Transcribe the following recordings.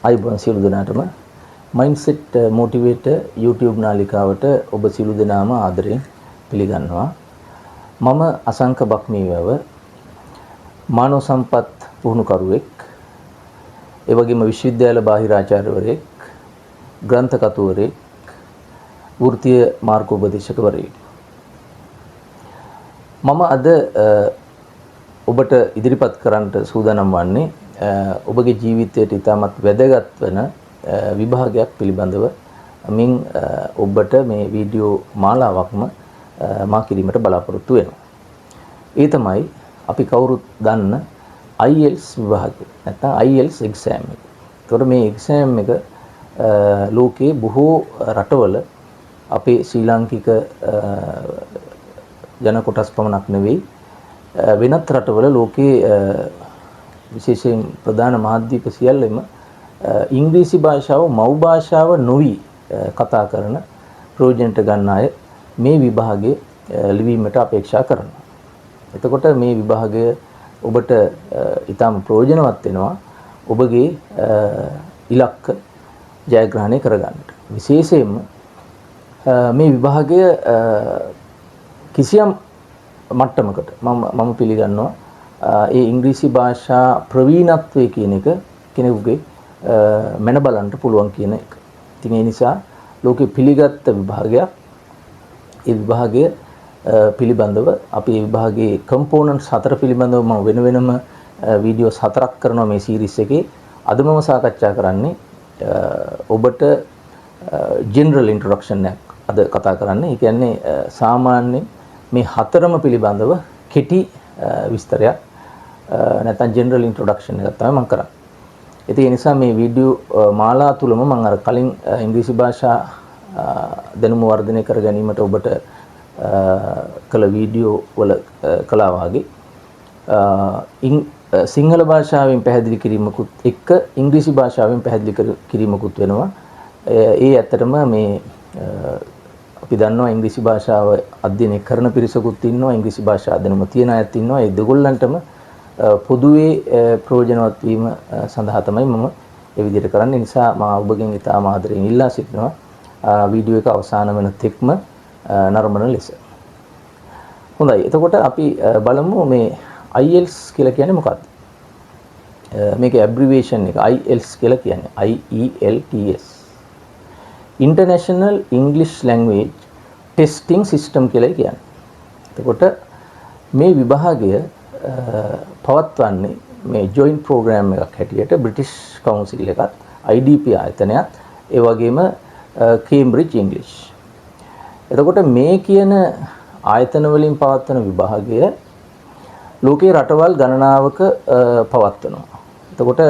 අයිබෝන් සියලු දෙනාටම mindset motivator YouTube නාලිකාවට ඔබ සියලු දෙනාම ආදරයෙන් පිළිගන්නවා. මම අසංක බක්මීවැව මානව සම්පත් පුහුණුකරුවෙක්, ඒ වගේම විශ්වවිද්‍යාල බාහිරාචාර්යවරයෙක්, ග්‍රන්ථ කතුවරයෙක්, වෘත්තීය මාර්ගෝපදේශකවරයෙක්. මම අද ඔබට ඉදිරිපත් කරන්නට සූදානම් වන්නේ ඔබගේ ජීවිතයට ඉතාමත් වැදගත් වන විභාගයක් පිළිබඳව මින් ඔබට මේ වීඩියෝ මාලාවක්ම මා කිරීමට බලාපොරොත්තු වෙනවා. ඒ තමයි අපි කවුරුත් දන්න IELTS විභාගය. නැත්නම් IELTS exam එක. ඒතකොට මේ exam එක ලෝකයේ බොහෝ රටවල අපේ ශ්‍රී ලාංකික ජන කොටස් පමණක් නෙවෙයි වෙනත් රටවල ලෝකයේ විශේෂයෙන් ප්‍රධාන මාධ්‍යක සියල්ලම ඉංග්‍රීසි භාෂාව මව් භාෂාව නොවි කතා කරන ප්‍රයෝජනට ගන්න අය මේ විභාගයේ ලිවීමට අපේක්ෂා කරනවා. එතකොට මේ විභාගය ඔබට ඊටම ප්‍රයෝජනවත් වෙනවා ඔබගේ ඉලක්ක ජයග්‍රහණය කරගන්නට. විශේෂයෙන්ම මේ විභාගය කිසියම් මට්ටමකට මම පිළිගන්නවා ඒ ඉංග්‍රීසි භාෂා ප්‍රවීණත්වය කියන එක කෙනෙකුගේ මන බලන්න පුළුවන් කියන එක. ඉතින් ඒ නිසා ලෝකෙ පිළිගත් විභාගයක්. ඒ විභාගය පිළිබඳව අපි මේ විභාගයේ කම්පෝනන්ට්ස් 4 පිළිබඳව මම වෙනම වීඩියෝස් 4ක් කරනවා මේ සීරීස් එකේ. අද මම සාකච්ඡා කරන්නේ ඔබට ජෙනරල් ඉන්ට්‍රොඩක්ෂන් එකක් අද කතා කරන්නේ. ඒ කියන්නේ සාමාන්‍ය මේ හතරම පිළිබඳව කෙටි විස්තරයක් නැත්නම් ජෙනරල් ඉන්ට්‍රොඩක්ෂන් එකක් තමයි මම කරන්නේ. ඉතින් ඒ නිසා මේ වීඩියෝ මාලා තුලම මම අර කලින් ඉංග්‍රීසි භාෂා දැනුම වර්ධනය කර ගැනීමට ඔබට කළ වීඩියෝ වල කළා වාගේ සිංහල භාෂාවෙන් පැහැදිලි කිරීමකුත් එක්ක ඉංග්‍රීසි භාෂාවෙන් පැහැදිලි කිරීමකුත් වෙනවා. ඒ ඇත්තටම මේ අපි දන්නවා ඉංග්‍රීසි භාෂාව අධ්‍යයනය කරන පිරිසකුත් ඉන්නවා, ඉංග්‍රීසි භාෂා දැනුම තියෙන අයත් ඉන්නවා. ඒ දෙගොල්ලන්ටම පොදුවේ ප්‍රයෝජනවත් වීම සඳහා තමයි මම මේ විදිහට කරන්නේ. නිසා මම ඔබගෙන් ඉතාම ආදරයෙන් ඉල්ලා සිටිනවා වීඩියෝ එක අවසාන වෙන තෙක්ම නරඹන ලෙස. හොඳයි. එතකොට අපි බලමු මේ IELTS කියලා කියන්නේ මොකක්ද? මේකේ ඇබ්‍රිවියේෂන් එක IELTS කියලා කියන්නේ IELTS. International English Language Testing System කියලා කියන්නේ. එතකොට මේ විභාගය පවත්වන්නේ මේ ජොයින්ට් ප්‍රෝග්‍රෑම් එකක් හැටියට බ්‍රිටිෂ් කවුන්සිල් එකත් IDP ආයතනයත් ඒ වගේම කේම්බ්‍රිජ් ඉංග්‍රීසි. එතකොට මේ කියන ආයතන වලින් පවත්වන විභාගය ලෝකේ රටවල් ගණනාවක පවත්වනවා. එතකොට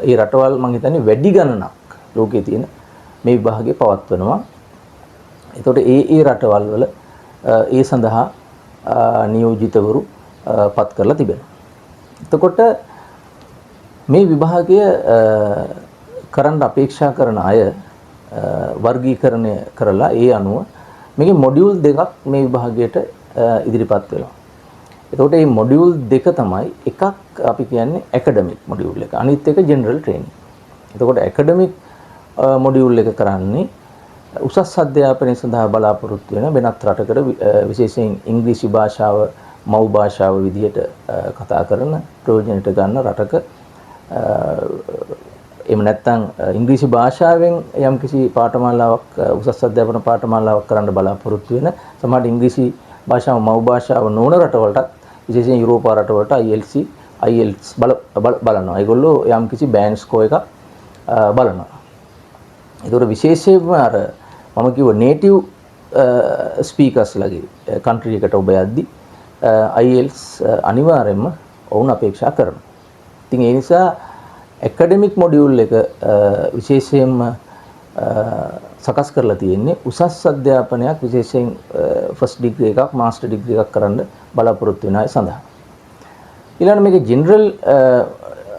මේ රටවල් මම හිතන්නේ වැඩි ගණනක් ලෝකේ තියෙන මේ විභාගය පවත්වනවා. එතකොට ඒ රටවල් වල ඒ සඳහා නියෝජිතවරු පත් කරලා තිබෙනවා. එතකොට මේ විභාගය කරන්න අපේක්ෂා කරන අය වර්ගීකරණය කරලා ඒ අනුව මේකේ මොඩියුල් දෙකක් මේ විභාගයට ඉදිරිපත් වෙනවා. එතකොට මේ මොඩියුල් දෙක තමයි එකක් අපි කියන්නේ ඇකඩමික් මොඩියුල් එක. අනිත් එක ජෙනරල් ට්‍රේනින්. එතකොට ඇකඩමික් මොඩියුල් එක කරන්නේ උසස් අධ්‍යාපනය සඳහා බලාපොරොත්තු වෙන වෙනත් රටකට විශේෂයෙන් ඉංග්‍රීසි භාෂාව මව් භාෂාව විදිහට කතා කරන ප්‍රයෝජනට ගන්න රටක එහෙම නැත්නම් ඉංග්‍රීසි භාෂාවෙන් යම්කිසි පාඨමාලාවක් උසස් අධ්‍යාපන පාඨමාලාවක් කරන්න බලාපොරොත්තු වෙන සමහර ඉංග්‍රීසි භාෂාව මව් භාෂාව නොවන රටවලට විශේෂයෙන් යුරෝපා රටවලට IELTS බලනවා. ඒගොල්ලෝ යම්කිසි බෑන්ඩ් ස්කෝර් එකක් බලනවා. ඒතකොට විශේෂයෙන්ම අර මම කිව්ව නේටිව් ස්පීකර්ස් ලගේ කන්ට්‍රි එකට ඔබ යද්දි IELTS අනිවාර්යයෙන්ම වුණ අපේක්ෂා කරනවා. ඉතින් ඒ නිසා ඇකඩමික් මොඩියුල් එක විශේෂයෙන්ම සකස් කරලා තියෙන්නේ උසස් අධ්‍යාපනයක් විශේෂයෙන් ෆස්ට් ඩිග්‍රී එකක් මාස්ටර් ඩිග්‍රී එකක් කරන්න බලාපොරොත්තු වෙන අය සඳහා. ඊළඟට මේකේ ජෙනරල්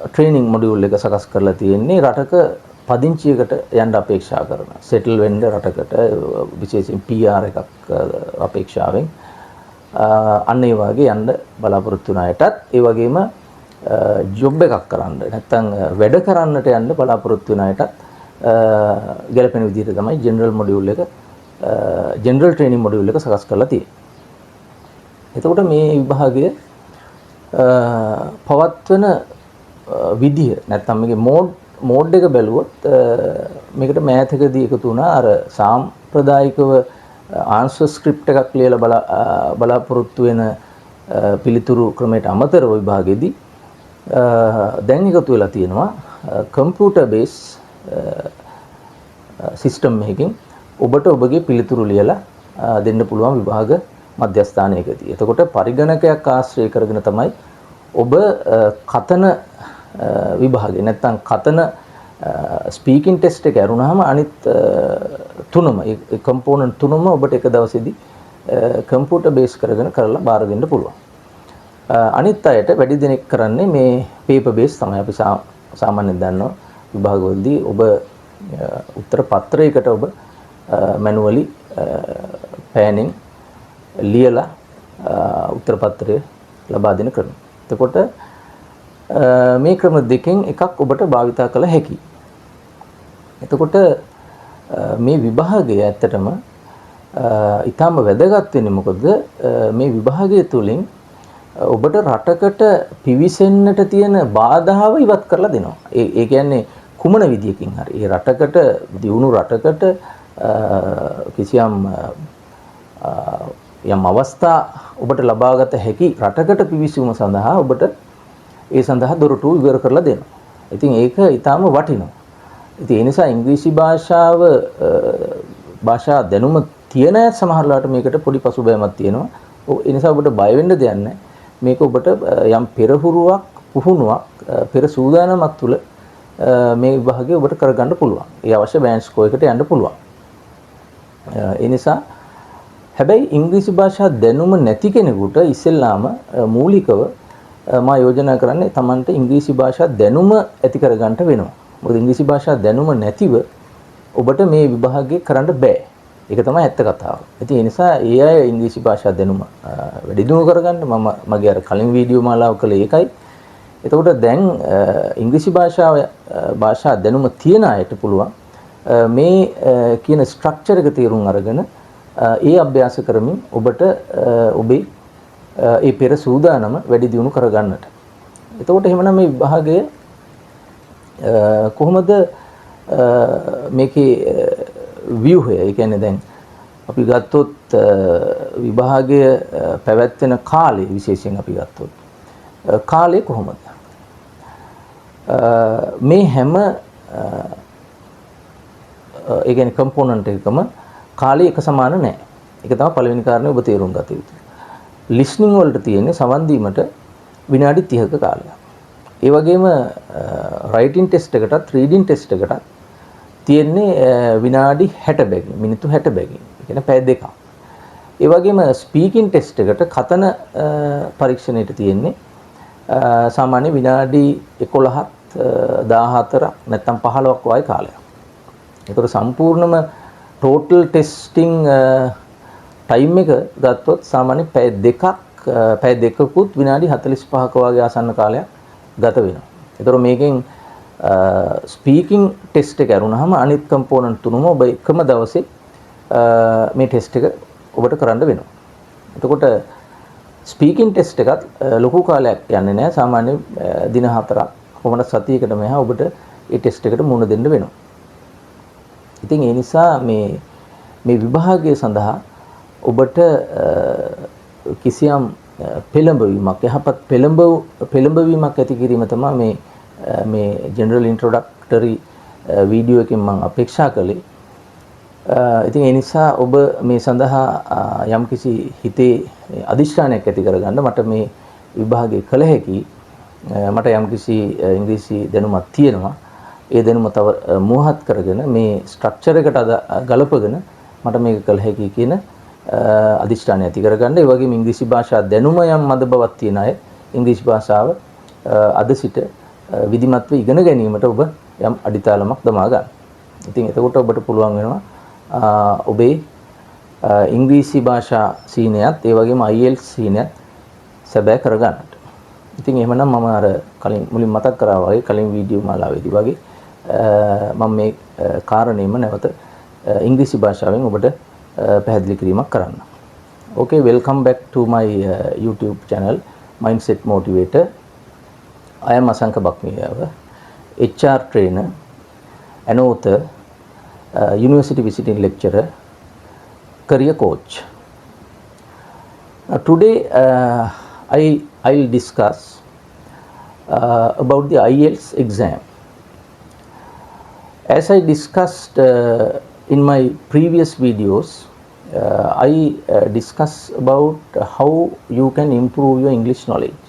ට්‍රේනින් මොඩියුල් එක සකස් කරලා තියෙන්නේ රටක පදිංචියකට යන්න අපේක්ෂා කරන සෙටල් වෙන්න රටකට විශේෂයෙන් PR එකක් අපේක්ෂාවෙන් අන්න ඒ වගේ යන්න බලාපොරොත්තු වන අයටත් ඒ වගේම ජොබ් එකක් කරන්න නැත්නම් වැඩ කරන්නට යන්න බලාපොරොත්තු වෙන අයටත් ගැලපෙන විදිහට තමයි ජෙනරල් මොඩියුල් එක ජෙනරල් ට්‍රේනින් මොඩියුල් එක සකස් කරලා තියෙන්නේ. එතකොට මේ විභාගය පවත්වන විදිය නැත්නම් මේකේ මෝඩ් එක බැලුවොත් මේකට මෑතකදී එකතු වුණා අර සාම්ප්‍රදායිකව ආන්සර් ස්ක්‍රිප්ට් එකක් ලියලා බලාපොරොත්තු වෙන පිළිතුරු ක්‍රමයට අමතරව විභාගෙදී දැන් එකතු වෙලා තියෙනවා කම්පියුටර් බේස් සිස්ටම් එකකින් ඔබට ඔබගේ පිළිතුරු ලියලා දෙන්න පුළුවන් විභාග මධ්‍යස්ථානයකදී. එතකොට පරිගණකයක් ආශ්‍රය කරගෙන තමයි ඔබ කතන විභාගේ නැත්නම් කතන ස්පීකින් ටෙස්ට් එක ඇරුණාම අනිත් තුනම ඒ කම්පෝනන්ට් තුනම ඔබට එක දවසේදී කම්පියුටර් බේස් කරගෙන කරලා බාර දෙන්න පුළුවන්. අනිත් අයට වැඩි දෙනෙක් කරන්නේ මේ පේපර් බේස් තමයි. අපි සාමාන්‍යයෙන් දන්නවා විභාගවලදී ඔබ උත්තර පත්‍රයකට ඔබ මැනුවලි පෑනින් ලියලා උත්තර පත්‍රය ලබා දෙන ක්‍රම. එතකොට මේ ක්‍රම දෙකෙන් එකක් ඔබට භාවිතා කළ හැකියි. එතකොට මේ විභාගය ඇත්තටම ඊටම වැදගත් වෙන්නේ මොකද මේ විභාගය තුලින් ඔබට රටකට පිවිසෙන්නට තියෙන බාධාව ඉවත් කරලා දෙනවා. ඒ කියන්නේ කුමන විදියකින් හරි ඒ රටකට දියුණු රටකට කිසියම් යම් අවස්ථා ඔබට ලබාගත හැකි රටකට පිවිසීම සඳහා ඔබට ඒ සඳහා දොරටු ඉවර කරලා දෙනවා. ඉතින් ඒක ඊටාම වටිනවා. ඉතින් ඒ නිසා ඉංග්‍රීසි භාෂා දැනුම තියෙන අය සමහරලාට මේකට පොඩි පසුබෑමක් තියෙනවා. ඒ නිසා ඔබට බය වෙන්න දෙයක් නැහැ. මේක ඔබට යම් පෙරහුරුවක් පුහුණුවක් පෙර සූදානමක් තුළ මේ විභාගය ඔබට කරගන්න පුළුවන්. ඒ අවශ්‍ය බෑන්ඩ් ස්කෝර් එකට යන්න පුළුවන්. ඒ නිසා හැබැයි ඉංග්‍රීසි භාෂා දැනුම නැති කෙනෙකුට ඉස්සෙල්ලාම මූලිකව මා යෝජනා කරන්නේ Tamanට ඉංග්‍රීසි භාෂා දැනුම ඇති කරගන්න වෙනවා. මොකද ඉංග්‍රීසි භාෂා දැනුම නැතිව ඔබට මේ විභාගය කරන්න බෑ. ඒක තමයි ඇත්ත කතාව. ඉතින් ඒ නිසා ඒ අය ඉංග්‍රීසි භාෂා දැනුම වැඩි දියුණු කරගන්න මගේ අර කලින් වීඩියෝ මාලාව කළේ ඒකයි. එතකොට දැන් ඉංග්‍රීසි භාෂා දැනුම තියෙන අයට පුළුවන් මේ කියන ස්ට්‍රක්චර් එක තේරුම් අරගෙන ඒ අභ්‍යාස කරමින් ඔබට ඔබේ ඒ පෙර සූදානම වැඩි දියුණු කරගන්නට. එතකොට එහෙමනම් මේ විභාගය කොහොමද මේකේ ව්‍යුහය? ඒ කියන්නේ දැන් අපි ගත්තොත් විභාගය පැවැත්වෙන කාලය විශේෂයෙන් අපි ගත්තොත් කාලය කොහොමද? මේ හැම ඒ කියන්නේ කම්පොනන්ට් එකකම කාලය එක සමාන නැහැ. ඒක තමයි පළවෙනි කාරණේ ඔබ තේරුම් ගත යුතු. ලිස්නින් වලට තියෙන්නේ සවන් දීමට විනාඩි 30ක කාලයක්. ඒ වගේම රයිටින් ටෙස්ට් එකටත් රීඩින් ටෙස්ට් එකටත් තියෙන්නේ විනාඩි 60 බැගින් මිනිත්තු 60 බැගින්. ඒ කියන්නේ පැය දෙකක්. ඒ වගේම ස්පීකින් ටෙස්ට් එකට කතන පරීක්ෂණයට තියෙන්නේ සාමාන්‍ය විනාඩි 11ක් 14ක් නැත්නම් 15ක් වගේ කාලයක්. ඒතර සම්පූර්ණම ටෝටල් ටෙස්ටිං ටයිම් එක ගත්තොත් සාමාන්‍ය පැය දෙකකුත් විනාඩි 45ක වගේ ආසන්න කාලයක් ගත වෙනවා. ඒතර මේකෙන් ස්පීකින් ටෙස්ට් එක කරුණාම අනිත් කම්පොනන්ට් තුනම ඔබ එකම දවසේ මේ ටෙස්ට් එක ඔබට කරන්න වෙනවා. එතකොට ස්පීකින් ටෙස්ට් එකත් ලොකු කාලයක් යන්නේ නැහැ. සාමාන්‍ය දින 4ක් කොහොමද සතියකට මෙහා ඔබට මේ ටෙස්ට් එකට මුහුණ දෙන්න වෙනවා. ඉතින් ඒ නිසා මේ විභාගය සඳහා ඔබට කිසියම් පෙළඹවීමක් යහපත් පෙළඹවීමක් ඇති කිරීම තමයි මේ ජෙනරල් ඉන්ට්‍රොඩක්ටරි වීඩියෝ එකෙන් මම අපේක්ෂා කළේ. ඉතින් ඒ නිසා ඔබ මේ සඳහා යම්කිසි හිතේ අදිෂ්ඨානයක් ඇති කරගන්න මට මේ විභාගය කළ හැකි. මට යම්කිසි ඉංග්‍රීසි දැනුමක් තියෙනවා. ඒ දැනුම තව මෝහත් කරගෙන මේ ස්ට්‍රක්චර් එකට ගලපගෙන මට මේක කළ හැකි කියන අදිෂ්ඨානය ඇති කරගන්න. ඒ වගේම ඉංග්‍රීසි භාෂා දැනුම යම් මද බවක් තියෙන අය ඉංග්‍රීසි භාෂාව අද සිට විධිමත්ව ඉගෙන ගැනීමට ඔබ යම් අඩිතාලමක් දමා ගන්න. ඉතින් එතකොට ඔබට පුළුවන් වෙනවා ඔබේ ඉංග්‍රීසි භාෂා සීනයත් ඒ වගේම IELTS සීනයත් සැබෑ කරගන්නට. ඉතින් එහෙමනම් මම අර කලින් මුලින් මතක් කරා වගේ කලින් වීඩියෝ මාලාවේදී වගේ මම මේ කාරණේම නැවත ඉංග්‍රීසි භාෂාවෙන් ඔබට පැහැදිලි කිරීමක් කරන්න. Okay, welcome back to my YouTube channel Mindset Motivator. I am Asanka Bakmiyawa, HR trainer, an author, university visiting lecturer, career coach. Today I'll discuss about the IELTS exam. As I discussed in my previous videos, I discuss about how you can improve your English knowledge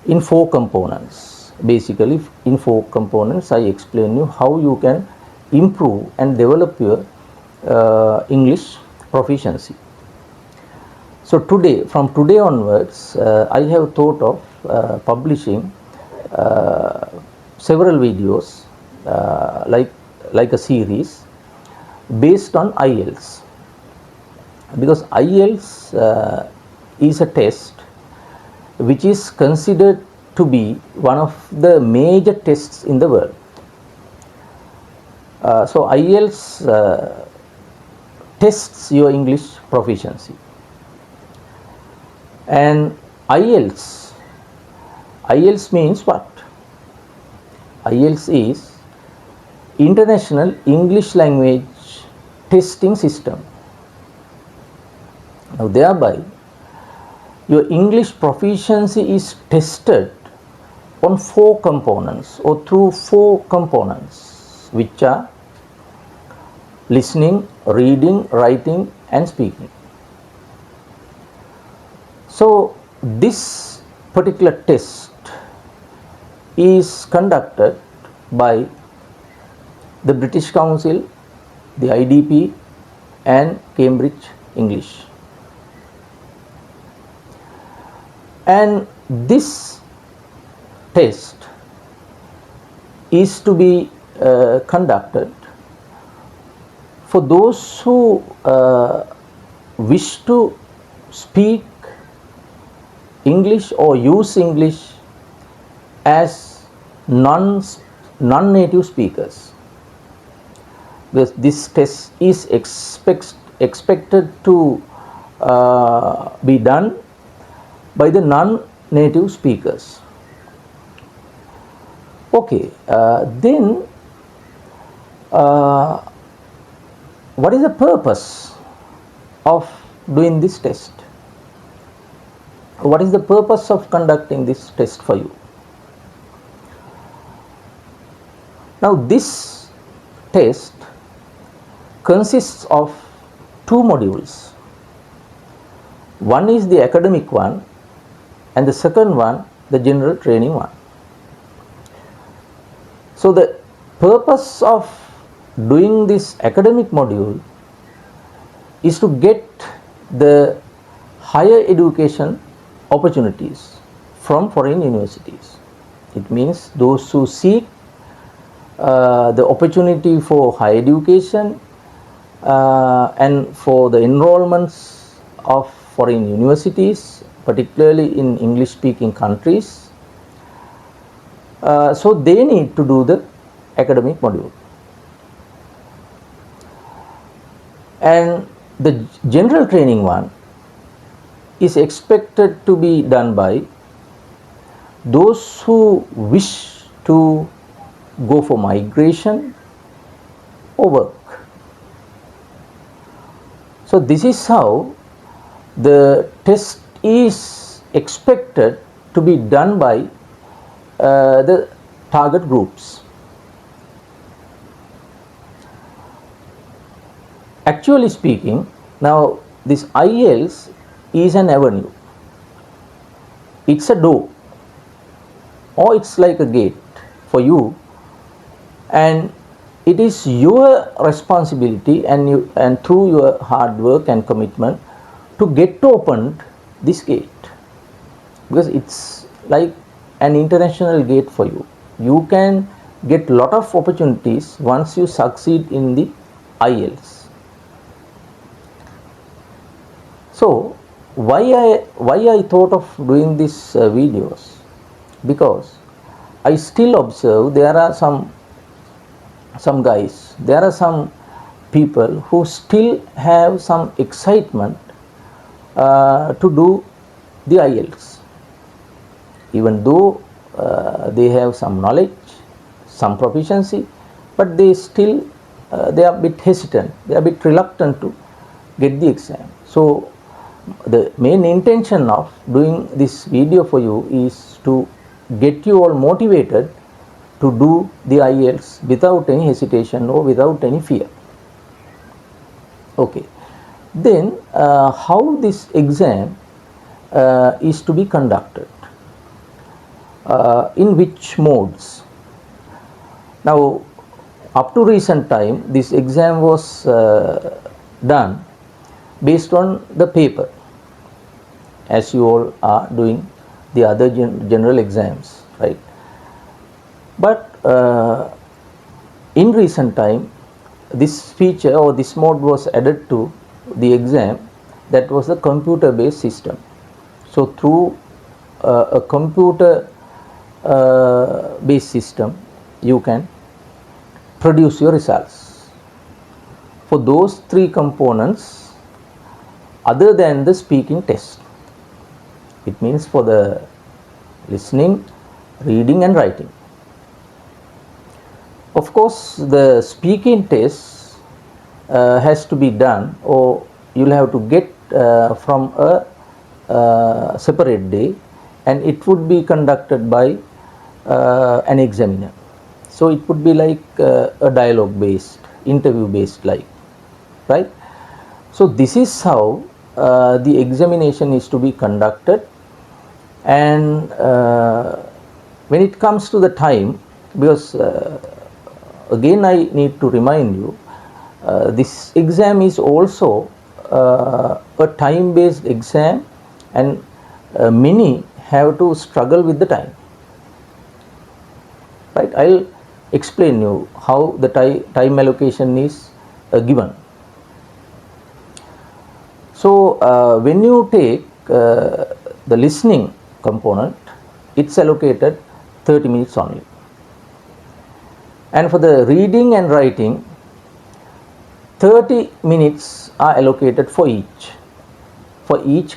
in 4 components. Basically, in 4 components, I explain you how you can improve and develop your English proficiency. So today, from today onwards, I have thought of publishing several videos like a series based on IELTS, because IELTS is a test which is considered to be one of the major tests in the world. So IELTS tests your English proficiency. And IELTS means what? IELTS is International English Language Testing System. Now thereby your English proficiency is tested on 4 components or through 4 components, which are listening, reading, writing and speaking. So this particular test is conducted by the British Council, the IDP and Cambridge English. And this test is to be conducted for those who wish to speak English or use English as non-native speakers. This test is expected to be done by the non-native speakers. Okay, then what is the purpose of doing this test? What is the purpose of conducting this test for you? Now this test consists of 2 modules. One is the academic one and the second one the general training one. So the purpose of doing this academic module is to get the higher education opportunities from foreign universities. It means those who seek the opportunity for higher education and for the enrollments of foreign universities, particularly in English speaking countries. So they need to do the academic module. And the general training one is expected to be done by those who wish to go for migration or work. So this is how the test is expected to be done by the target groups. Actually speaking, now this IELTS is an avenue. It's a door, or it's like a gate for you, and it is your responsibility and through your hard work and commitment to get opened this gate, because it's like an international gate for you. You can get lot of opportunities once you succeed in the IELTS. So why I thought of doing these videos because I still observe there are some guys, there are some people who still have some excitement to do the IELTS, even though they have some knowledge, some proficiency, but they still they are a bit hesitant, they are a bit reluctant to get the exam. So the main intention of doing this video for you is to get you all motivated to do the IELTS without any hesitation or without any fear. Okay, then how this exam is to be conducted, in which modes? Now, up to recent time, this exam was done based on the paper, as you all are doing the other general exams, right? But in recent time, this feature or this mode was added to the exam, that was the computer based system. So through a computer based system, you can produce your results for those three components other than the speaking test. It means for the listening, reading and writing. Of course, the speaking test has to be done, or you'll have to get from a separate day, and it would be conducted by an examiner. So it would be like a dialogue based, interview based, like, right? So this is how the examination is to be conducted. And when it comes to the time, because again I need to remind you, this exam is also a time based exam, and many have to struggle with the time, right? I'll explain you how the time allocation is given. So when you take the listening component, it's allocated 30 minutes only, and for the reading and writing, 30 minutes are allocated for each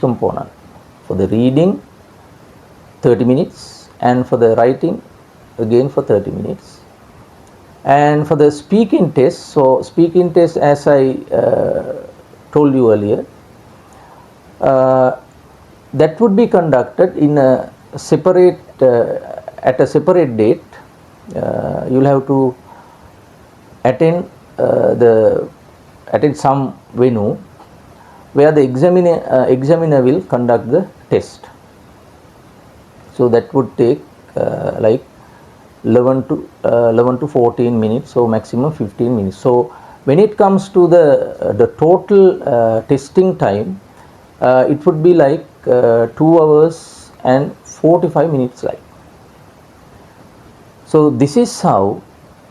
component. For the reading, 30 minutes, and for the writing, again for 30 minutes. And for the speaking test, so speaking test, as I told you earlier, that would be conducted in a separate at a separate date. You'll have to attend some venue where the examiner will conduct the test. So that would take like 11 to 14 minutes, so maximum 15 minutes. So when it comes to the total testing time, it would be like 2 hours and 45 minutes, like. So this is how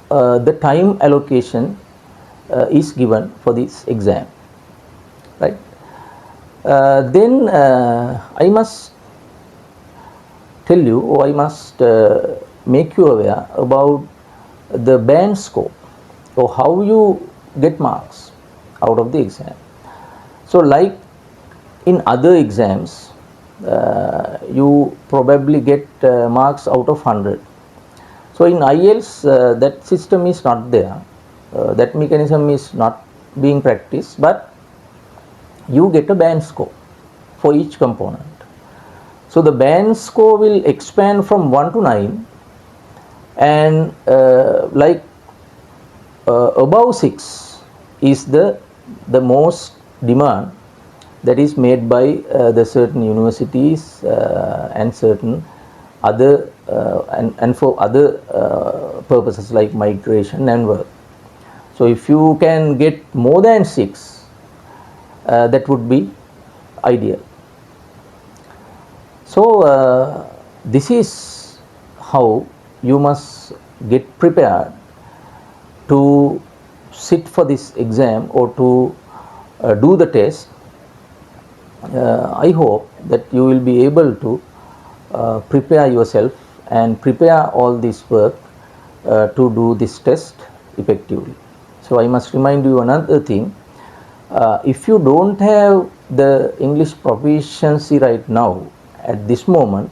the time allocation is given for this exam, right? Then I must tell you, or I must make you aware about the band score, or how you get marks out of the exam. So like in other exams, you probably get marks out of 100. So in IELTS, that system is not there, that mechanism is not being practiced, but you get a band score for each component. So the band score will expand from 1 to 9, and like above 6 is the most demand that is made by the certain universities and certain other and for other purposes like migration and work. So if you can get more than 6, that would be ideal. So this is how you must get prepared to sit for this exam, or to do the test. I hope that you will be able to prepare yourself and prepare all this work to do this test effectively. So I must remind you another thing. If you don't have the English proficiency right now at this moment,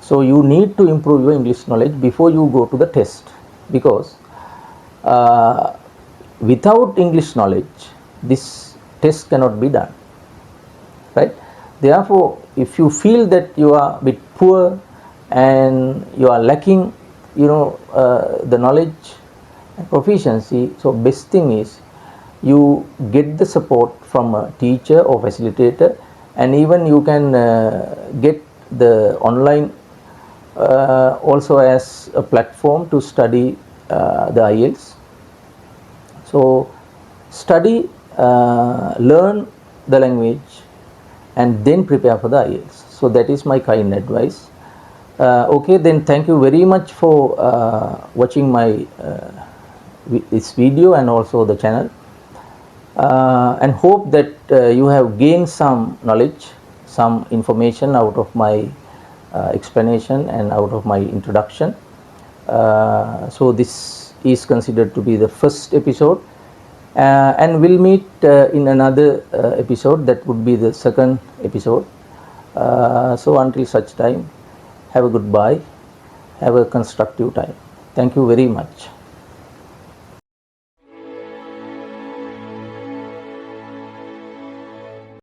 so you need to improve your English knowledge before you go to the test, because without English knowledge this test cannot be done, right? Therefore, if you feel that you are a bit poor and you are lacking, the knowledge and proficiency, so best thing is you get the support from a teacher or facilitator, and even you can get the online also as a platform to study the IELTS. So study, learn the language, and then prepare for the IELTS. So that is my kind advice. Okay, then thank you very much for watching my this video and also the channel, and hope that you have gained some knowledge, some information out of my explanation and out of my introduction. So this is considered to be the first episode, and we'll meet in another episode that would be the second episode. So until such time, have a goodbye, have a constructive time. Thank you very much.